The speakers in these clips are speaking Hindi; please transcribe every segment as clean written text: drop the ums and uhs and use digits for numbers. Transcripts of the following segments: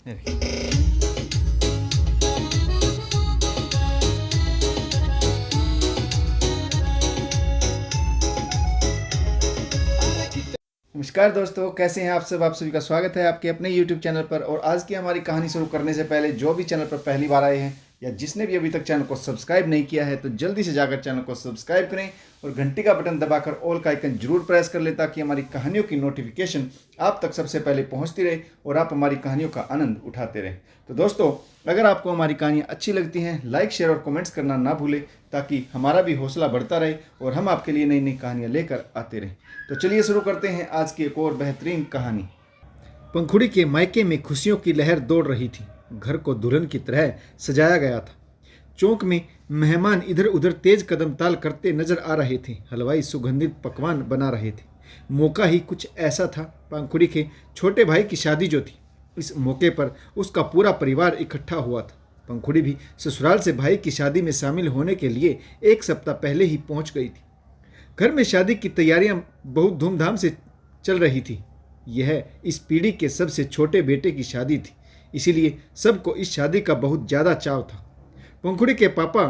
नमस्कार दोस्तों, कैसे हैं आप सब। आप सभी का स्वागत है आपके अपने YouTube चैनल पर। और आज की हमारी कहानी शुरू करने से पहले जो भी चैनल पर पहली बार आए हैं या जिसने भी अभी तक चैनल को सब्सक्राइब नहीं किया है तो जल्दी से जाकर चैनल को सब्सक्राइब करें और घंटी का बटन दबाकर ऑल का आइकन जरूर प्रेस कर लें ताकि हमारी कहानियों की नोटिफिकेशन आप तक सबसे पहले पहुंचती रहे और आप हमारी कहानियों का आनंद उठाते रहें। तो दोस्तों, अगर आपको हमारी कहानियाँ अच्छी लगती हैं, लाइक शेयर और कमेंट्स करना ना भूलें ताकि हमारा भी हौसला बढ़ता रहे और हम आपके लिए नई नई कहानियाँ लेकर आते रहें। तो चलिए शुरू करते हैं आज की एक और बेहतरीन कहानी। पंखुड़ी के मायके में खुशियों की लहर दौड़ रही थी। घर को दुल्हन की तरह सजाया गया था। चौक में मेहमान इधर उधर तेज कदम ताल करते नजर आ रहे थे। हलवाई सुगंधित पकवान बना रहे थे। मौका ही कुछ ऐसा था। पंखुड़ी के छोटे भाई की शादी जो थी, इस मौके पर उसका पूरा परिवार इकट्ठा हुआ था। पंखुड़ी भी ससुराल से भाई की शादी में शामिल होने के लिए एक सप्ताह पहले ही पहुंच गई थी। घर में शादी की तैयारियां बहुत धूमधाम से चल रही थी। यह इस पीढ़ी के सबसे छोटे बेटे की शादी थी, इसीलिए सबको इस शादी का बहुत ज़्यादा चाव था। पंखुड़ी के पापा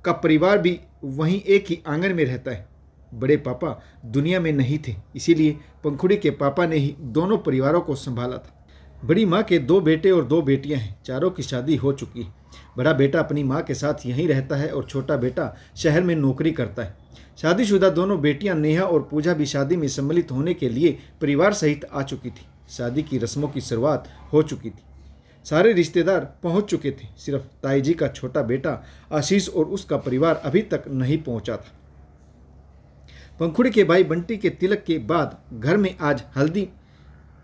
का परिवार भी वहीं एक ही आंगन में रहता है। बड़े पापा दुनिया में नहीं थे, इसीलिए पंखुड़ी के पापा ने ही दोनों परिवारों को संभाला था। बड़ी माँ के 2 बेटे और 2 बेटियां हैं। चारों की शादी हो चुकी है। बड़ा बेटा अपनी माँ के साथ यहीं रहता है और छोटा बेटा शहर में नौकरी करता है। शादीशुदा दोनों बेटियां नेहा और पूजा भी शादी में सम्मिलित होने के लिए परिवार सहित आ चुकी थी। शादी की रस्मों की शुरुआत हो चुकी थी। सारे रिश्तेदार पहुंच चुके थे। सिर्फ ताई जी का छोटा बेटा आशीष और उसका परिवार अभी तक नहीं पहुंचा था। पंखुड़ी के भाई बंटी के तिलक के बाद घर में आज हल्दी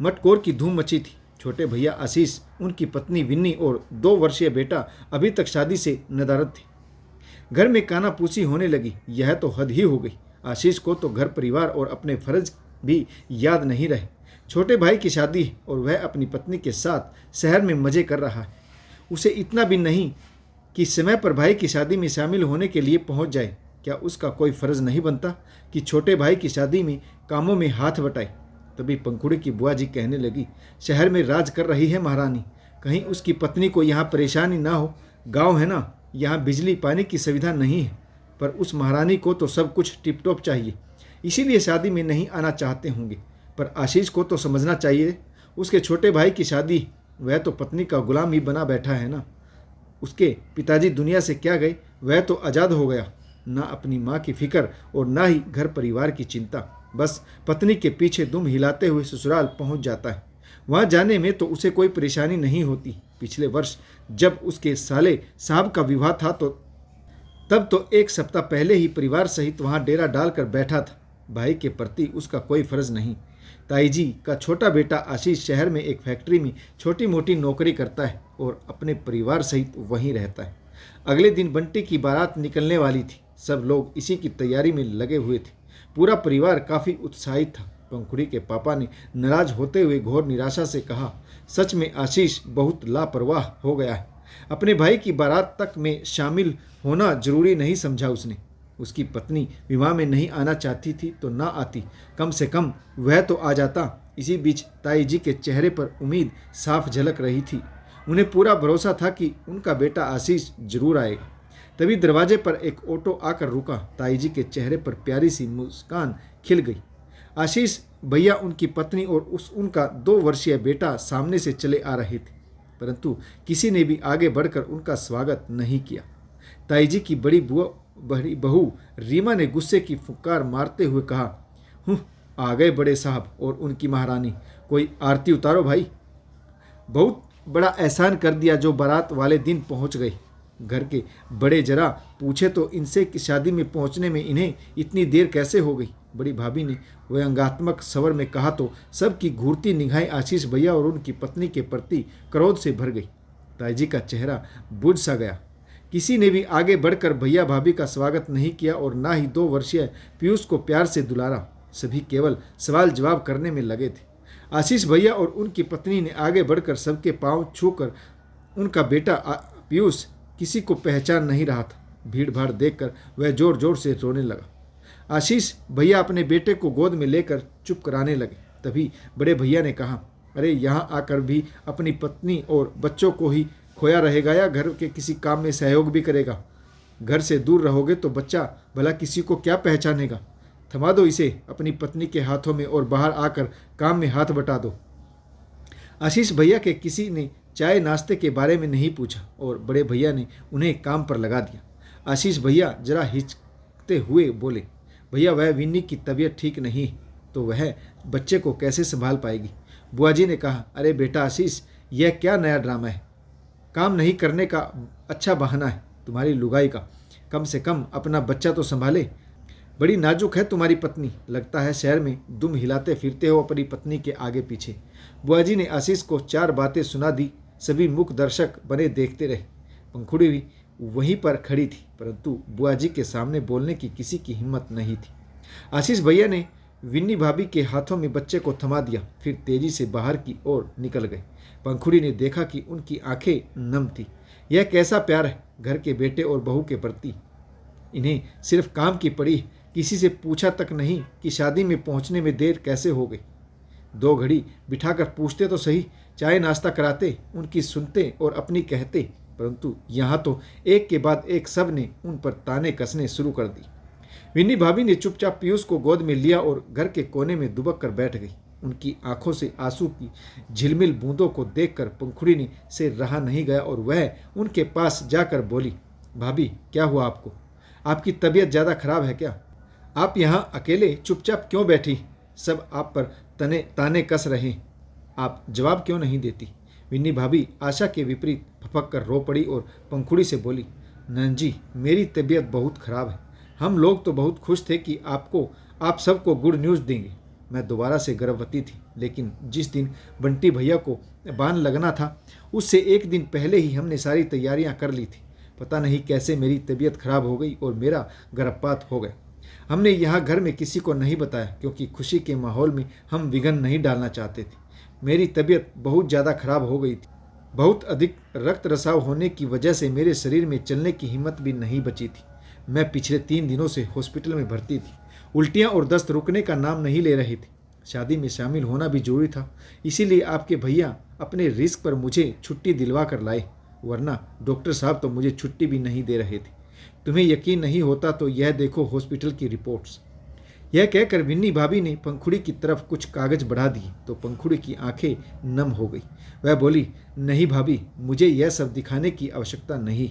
मटकोर की धूम मची थी। छोटे भैया आशीष, उनकी पत्नी विन्नी और 2 वर्षीय बेटा अभी तक शादी से नदारद थे। घर में कानापूसी होने लगी। यह तो हद ही हो गई। आशीष को तो घर परिवार और अपने फर्ज भी याद नहीं रहे। छोटे भाई की शादी है और वह अपनी पत्नी के साथ शहर में मज़े कर रहा है। उसे इतना भी नहीं कि समय पर भाई की शादी में शामिल होने के लिए पहुंच जाए। क्या उसका कोई फ़र्ज़ नहीं बनता कि छोटे भाई की शादी में कामों में हाथ बटाए। तभी पंखुड़ी की बुआ जी कहने लगी, शहर में राज कर रही है महारानी, कहीं उसकी पत्नी को यहाँ परेशानी ना हो। गाँव है ना, यहाँ बिजली पानी की सुविधा नहीं है, पर उस महारानी को तो सब कुछ टिप टॉप चाहिए, इसीलिए शादी में नहीं आना चाहते होंगे। पर आशीष को तो समझना चाहिए, उसके छोटे भाई की शादी, वह तो पत्नी का गुलाम ही बना बैठा है ना। उसके पिताजी दुनिया से क्या गए, वह तो आज़ाद हो गया। ना अपनी माँ की फिक्र और ना ही घर परिवार की चिंता। बस पत्नी के पीछे दुम हिलाते हुए ससुराल पहुँच जाता है। वहाँ जाने में तो उसे कोई परेशानी नहीं होती। पिछले वर्ष जब उसके साले साहब का विवाह था तब तो एक सप्ताह पहले ही परिवार सहित वहाँ डेरा डालकर बैठा था। भाई के प्रति उसका कोई फ़र्ज नहीं। ताई जी का छोटा बेटा आशीष शहर में एक फैक्ट्री में छोटी मोटी नौकरी करता है और अपने परिवार सहित वहीं रहता है। अगले दिन बंटी की बारात निकलने वाली थी। सब लोग इसी की तैयारी में लगे हुए थे। पूरा परिवार काफ़ी उत्साहित था। पंखुड़ी के पापा ने नाराज होते हुए घोर निराशा से कहा, सच में आशीष बहुत लापरवाह हो गया है। अपने भाई की बारात तक में शामिल होना जरूरी नहीं समझा उसने। उसकी पत्नी विवाह में नहीं आना चाहती थी तो ना आती, कम से कम वह तो आ जाता। इसी बीच ताई जी के चेहरे पर उम्मीद साफ झलक रही थी। उन्हें पूरा भरोसा था कि उनका बेटा आशीष जरूर आएगा। तभी दरवाजे पर एक ऑटो आकर रुका। ताई जी के चेहरे पर प्यारी सी मुस्कान खिल गई। आशीष भैया, उनकी पत्नी और उनका 2 वर्षीय बेटा सामने से चले आ रहे थे, परंतु किसी ने भी आगे बढ़कर उनका स्वागत नहीं किया। ताई जी की बड़ी बहू रीमा ने गुस्से की फुकार मारते हुए कहा, आ गए बड़े साहब और उनकी महारानी, कोई आरती उतारो भाई। बहुत बड़ा एहसान कर दिया जो बारात वाले दिन पहुंच गए। घर के बड़े जरा पूछे तो इनसे कि शादी में पहुंचने में इन्हें इतनी देर कैसे हो गई। बड़ी भाभी ने व्यंग्यात्मक स्वर में कहा तो सबकी घूरती निगाहें आशीष भैया और उनकी पत्नी के प्रति क्रोध से भर गई। ताई जी का चेहरा बुझ सा गया। किसी ने भी आगे बढ़कर भैया भाभी का स्वागत नहीं किया और ना ही 2 वर्षीय पीयूष को प्यार से दुलारा। सभी केवल सवाल जवाब करने में लगे थे। आशीष भैया और उनकी पत्नी ने आगे बढ़कर सबके पांव छूकर उनका बेटा पीयूष किसी को पहचान नहीं रहा था। भीड़ भाड़ देखकर वह जोर जोर से रोने लगा। आशीष भैया अपने बेटे को गोद में लेकर चुप कराने लगे। तभी बड़े भैया ने कहा, अरे यहाँ आकर भी अपनी पत्नी और बच्चों को ही खोया रहेगा या घर के किसी काम में सहयोग भी करेगा? घर से दूर रहोगे तो बच्चा भला किसी को क्या पहचानेगा? थमा दो इसे अपनी पत्नी के हाथों में और बाहर आकर काम में हाथ बटा दो। आशीष भैया के किसी ने चाय नाश्ते के बारे में नहीं पूछा और बड़े भैया ने उन्हें काम पर लगा दिया। आशीष भैया जरा हिचकते हुए बोले, भैया वह विन्नी की तबीयत ठीक नहीं तो वह बच्चे को कैसे संभाल पाएगी? बुआ जी ने कहा, अरे बेटा आशीष, यह क्या नया ड्रामा है? काम नहीं करने का अच्छा बहाना है तुम्हारी लुगाई का। कम से कम अपना बच्चा तो संभाले। बड़ी नाजुक है तुम्हारी पत्नी, लगता है शहर में दुम हिलाते फिरते हो अपनी पत्नी के आगे पीछे। बुआ जी ने आशीष को 4 बातें सुना दी। सभी मूक दर्शक बने देखते रहे। पंखुड़ी भी वहीं पर खड़ी थी, परंतु बुआ जी के सामने बोलने की किसी की हिम्मत नहीं थी। आशीष भैया ने विन्नी भाभी के हाथों में बच्चे को थमा दिया, फिर तेजी से बाहर की ओर निकल गए। पंखुड़ी ने देखा कि उनकी आंखें नम थी। यह कैसा प्यार है घर के बेटे और बहू के प्रति। इन्हें सिर्फ काम की पड़ी, किसी से पूछा तक नहीं कि शादी में पहुंचने में देर कैसे हो गई। 2 घड़ी बिठाकर पूछते तो सही, चाय नाश्ता कराते, उनकी सुनते और अपनी कहते, परंतु यहाँ तो एक के बाद एक सब ने उन पर ताने कसने शुरू कर दी। विन्नी भाभी ने चुपचाप पीयूष को गोद में लिया और घर के कोने में दुबक कर बैठ गई। उनकी आंखों से आंसू की झिलमिल बूंदों को देखकर पंखुड़ी ने से रहा नहीं गया और वह उनके पास जाकर बोली, भाभी क्या हुआ आपको? आपकी तबीयत ज़्यादा खराब है क्या? आप यहाँ अकेले चुपचाप क्यों बैठी? सब आप पर ताने कस रहे, आप जवाब क्यों नहीं देती? विन्नी भाभी आशा के विपरीत फपक कर रो पड़ी और पंखुड़ी से बोली, नंजी मेरी तबीयत बहुत खराब है। हम लोग तो बहुत खुश थे कि आप सबको गुड न्यूज़ देंगे। मैं दोबारा से गर्भवती थी, लेकिन जिस दिन बंटी भैया को बान लगना था उससे एक दिन पहले ही हमने सारी तैयारियां कर ली थी। पता नहीं कैसे मेरी तबीयत खराब हो गई और मेरा गर्भपात हो गया। हमने यहाँ घर में किसी को नहीं बताया क्योंकि खुशी के माहौल में हम विघ्न नहीं डालना चाहते थे। मेरी तबीयत बहुत ज़्यादा खराब हो गई थी। बहुत अधिक रक्त रसाव होने की वजह से मेरे शरीर में चलने की हिम्मत भी नहीं बची थी। मैं पिछले 3 दिनों से हॉस्पिटल में भर्ती थी। उल्टियाँ और दस्त रुकने का नाम नहीं ले रही थी। शादी में शामिल होना भी जरूरी था, इसीलिए आपके भैया अपने रिस्क पर मुझे छुट्टी दिलवा कर लाए, वरना डॉक्टर साहब तो मुझे छुट्टी भी नहीं दे रहे थे। तुम्हें यकीन नहीं होता तो यह देखो हॉस्पिटल की रिपोर्ट्स। यह कहकर विन्नी भाभी ने पंखुड़ी की तरफ कुछ कागज बढ़ा दिए तो पंखुड़ी की आंखें नम हो गई। वह बोली, नहीं भाभी, मुझे यह सब दिखाने की आवश्यकता नहीं।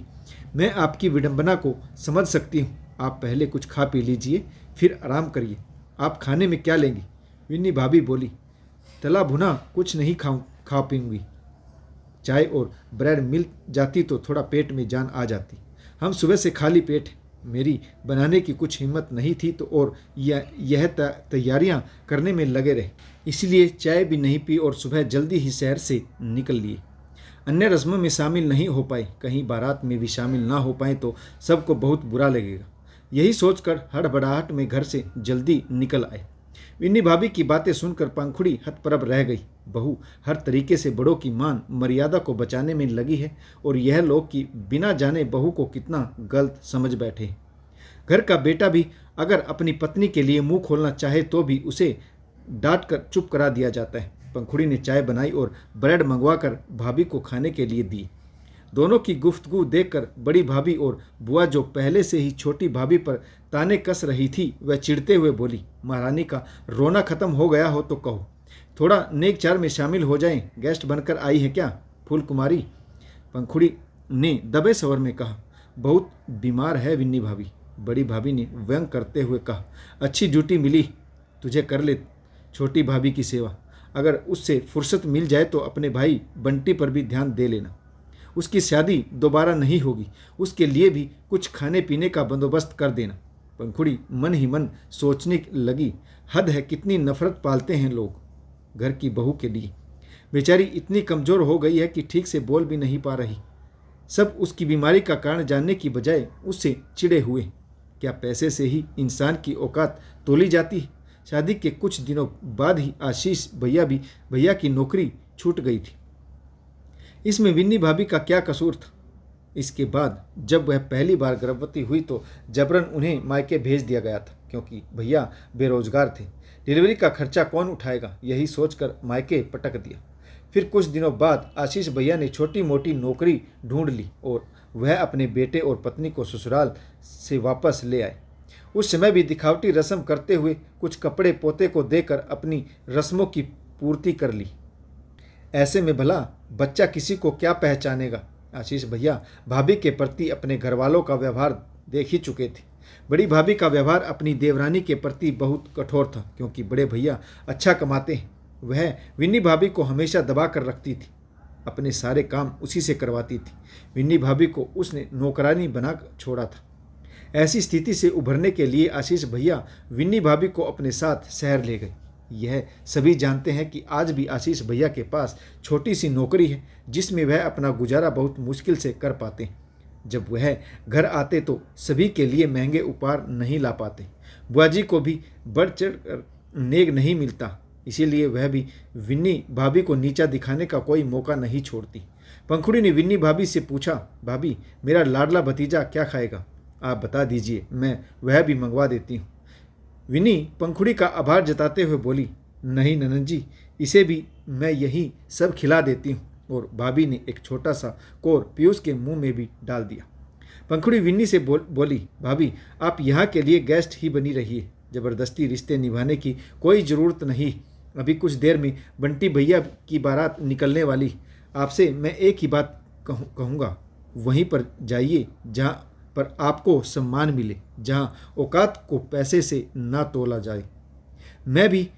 मैं आपकी विडंबना को समझ सकती हूँ। आप पहले कुछ खा पी लीजिए, फिर आराम करिए। आप खाने में क्या लेंगी? विन्नी भाभी बोली, तला भुना कुछ नहीं खा पीऊँगी। चाय और ब्रेड मिल जाती तो थोड़ा पेट में जान आ जाती। हम सुबह से खाली पेट, मेरी बनाने की कुछ हिम्मत नहीं थी तो और यह तैयारियां करने में लगे रहे, इसलिए चाय भी नहीं पी और सुबह जल्दी ही शहर से निकल लिए। अन्य रस्मों में शामिल नहीं हो पाए, कहीं बारात में भी शामिल ना हो पाए तो सबको बहुत बुरा लगेगा। यही सोचकर हड़बड़ाहट में घर से जल्दी निकल आए। विन्नी भाभी की बातें सुनकर पंखुड़ी हतप्रभ रह गई। बहू हर तरीके से बड़ों की मान मर्यादा को बचाने में लगी है और यह लोग कि बिना जाने बहू को कितना गलत समझ बैठे। घर का बेटा भी अगर अपनी पत्नी के लिए मुंह खोलना चाहे तो भी उसे डांट कर चुप करा दिया जाता है। पंखुड़ी ने चाय बनाई और ब्रेड मंगवाकर भाभी को खाने के लिए दी। दोनों की गुफ्तगू देखकर बड़ी भाभी और बुआ जो पहले से ही छोटी भाभी पर ताने कस रही थी वह चिढ़ते हुए बोली, महारानी का रोना खत्म हो गया हो तो कहो, थोड़ा नेक चार में शामिल हो जाएं। गेस्ट बनकर आई है क्या फूल कुमारी? पंखुड़ी ने दबे स्वर में कहा, बहुत बीमार है विन्नी भाभी। बड़ी भाभी ने व्यंग करते हुए कहा, अच्छी ड्यूटी मिली तुझे, कर ले छोटी भाभी की सेवा। अगर उससे फुर्सत मिल जाए तो अपने भाई बंटी पर भी ध्यान दे लेना। उसकी शादी दोबारा नहीं होगी, उसके लिए भी कुछ खाने पीने का बंदोबस्त कर देना। पंखुड़ी मन ही मन सोचने लगी, हद है कितनी नफरत पालते हैं लोग घर की बहू के लिए। बेचारी इतनी कमज़ोर हो गई है कि ठीक से बोल भी नहीं पा रही। सब उसकी बीमारी का कारण जानने की बजाय उससे चिढ़े हुए। क्या पैसे से ही इंसान की औकात तोली जाती है? शादी के कुछ दिनों बाद ही आशीष भैया की नौकरी छूट गई थी। इसमें विन्नी भाभी का क्या कसूर था? इसके बाद जब वह पहली बार गर्भवती हुई तो जबरन उन्हें मायके भेज दिया गया था क्योंकि भैया बेरोजगार थे। डिलीवरी का खर्चा कौन उठाएगा, यही सोचकर मायके पटक दिया। फिर कुछ दिनों बाद आशीष भैया ने छोटी मोटी नौकरी ढूंढ ली और वह अपने बेटे और पत्नी को ससुराल से वापस ले आए। उस समय भी दिखावटी रस्म करते हुए कुछ कपड़े पोते को देकर अपनी रस्मों की पूर्ति कर ली। ऐसे में भला बच्चा किसी को क्या पहचानेगा। आशीष भैया भाभी के प्रति अपने घरवालों का व्यवहार देख ही चुके थे। बड़ी भाभी का व्यवहार अपनी देवरानी के प्रति बहुत कठोर था, क्योंकि बड़े भैया अच्छा कमाते हैं। वह विन्नी भाभी को हमेशा दबा कर रखती थी, अपने सारे काम उसी से करवाती थी। विन्नी भाभी को उसने नौकरानी बना छोड़ा था। ऐसी स्थिति से उभरने के लिए आशीष भैया विन्नी भाभी को अपने साथ शहर ले गए। यह सभी जानते हैं कि आज भी आशीष भैया के पास छोटी सी नौकरी है, जिसमें वह अपना गुजारा बहुत मुश्किल से कर पाते हैं। जब वह घर आते तो सभी के लिए महंगे उपहार नहीं ला पाते। बुआ जी को भी बढ़ चढ़ कर नेग नहीं मिलता, इसीलिए वह भी विन्नी भाभी को नीचा दिखाने का कोई मौका नहीं छोड़ती। पंखुड़ी ने विन्नी भाभी से पूछा, भाभी मेरा लाडला भतीजा क्या खाएगा, आप बता दीजिए, मैं वह भी मंगवा देती हूँ। विन्नी पंखुड़ी का आभार जताते हुए बोली, नहीं ननद जी, इसे भी मैं यही सब खिला देती हूँ। और भाभी ने एक छोटा सा कोर पीयूष के मुंह में भी डाल दिया। पंखुड़ी विन्नी से बोली, भाभी आप यहाँ के लिए गेस्ट ही बनी रहिए, ज़बरदस्ती रिश्ते निभाने की कोई ज़रूरत नहीं। अभी कुछ देर में बंटी भैया की बारात निकलने वाली। आपसे मैं एक ही बात कहूँगा, वहीं पर जाइए जहाँ पर आपको सम्मान मिले, जहाँ औकात को पैसे से ना तोला जाए। मैं भी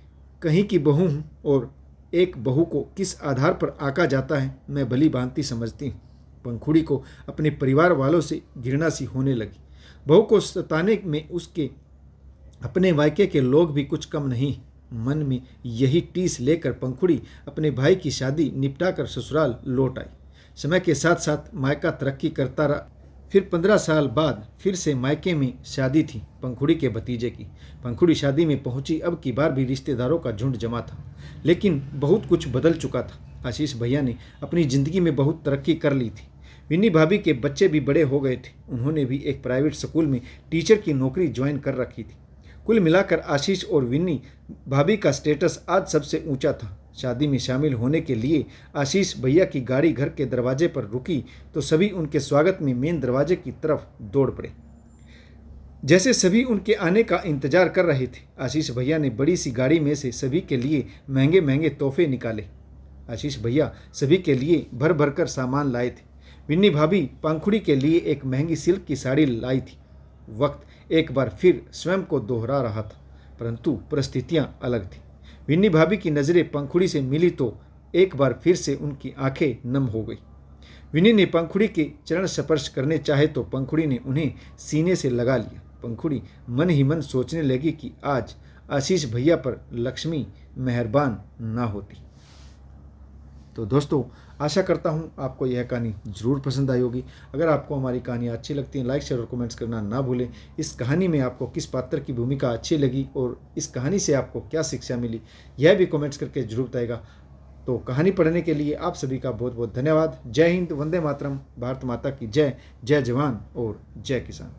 कहीं की बहू हूँ और एक बहू को किस आधार पर आका जाता है मैं भली भांति समझती हूँ। पंखुड़ी को अपने परिवार वालों से घृणा सी होने लगी। बहू को सताने में उसके अपने वायके के लोग भी कुछ कम नहीं। मन में यही टीस लेकर पंखुड़ी अपने भाई की शादी निपटा कर ससुराल लौट आई। समय के साथ साथ मायका तरक्की करता रहा। फिर 15 साल बाद फिर से मायके में शादी थी पंखुड़ी के भतीजे की। पंखुड़ी शादी में पहुंची। अब की बार भी रिश्तेदारों का झुंड जमा था, लेकिन बहुत कुछ बदल चुका था। आशीष भैया ने अपनी ज़िंदगी में बहुत तरक्की कर ली थी। विन्नी भाभी के बच्चे भी बड़े हो गए थे। उन्होंने भी एक प्राइवेट स्कूल में टीचर की नौकरी ज्वाइन कर रखी थी। कुल मिलाकर आशीष और विन्नी भाभी का स्टेटस आज सबसे ऊंचा था। शादी में शामिल होने के लिए आशीष भैया की गाड़ी घर के दरवाजे पर रुकी तो सभी उनके स्वागत में मेन दरवाजे की तरफ दौड़ पड़े, जैसे सभी उनके आने का इंतजार कर रहे थे। आशीष भैया ने बड़ी सी गाड़ी में से सभी के लिए महंगे महंगे तोहफे निकाले। आशीष भैया सभी के लिए भर भर कर सामान लाए थे। विन्नी भाभी पंखुड़ी के लिए एक महंगी सिल्क की साड़ी लाई थी। वक्त एक बार फिर स्वयं को दोहरा रहा था, परंतु परिस्थितियां अलग थी। विन्नी भाभी की नज़रें पंखुड़ी से मिली तो एक बार फिर से उनकी आंखें नम हो गई। विन्नी ने पंखुड़ी के चरण स्पर्श करने चाहे तो पंखुड़ी ने उन्हें सीने से लगा लिया। पंखुड़ी मन ही मन सोचने लगी कि आज आशीष भैया पर लक्ष्मी मेहरबान ना होती। तो दोस्तों, आशा करता हूँ आपको यह कहानी ज़रूर पसंद आई होगी। अगर आपको हमारी कहानियाँ अच्छी लगती हैं, लाइक शेयर और कमेंट्स करना ना भूलें। इस कहानी में आपको किस पात्र की भूमिका अच्छी लगी और इस कहानी से आपको क्या शिक्षा मिली, यह भी कमेंट्स करके जरूर बताएगा। तो कहानी पढ़ने के लिए आप सभी का बहुत बहुत धन्यवाद। जय हिंद, वंदे मातरम, भारत माता की जय। जय जवान और जय किसान।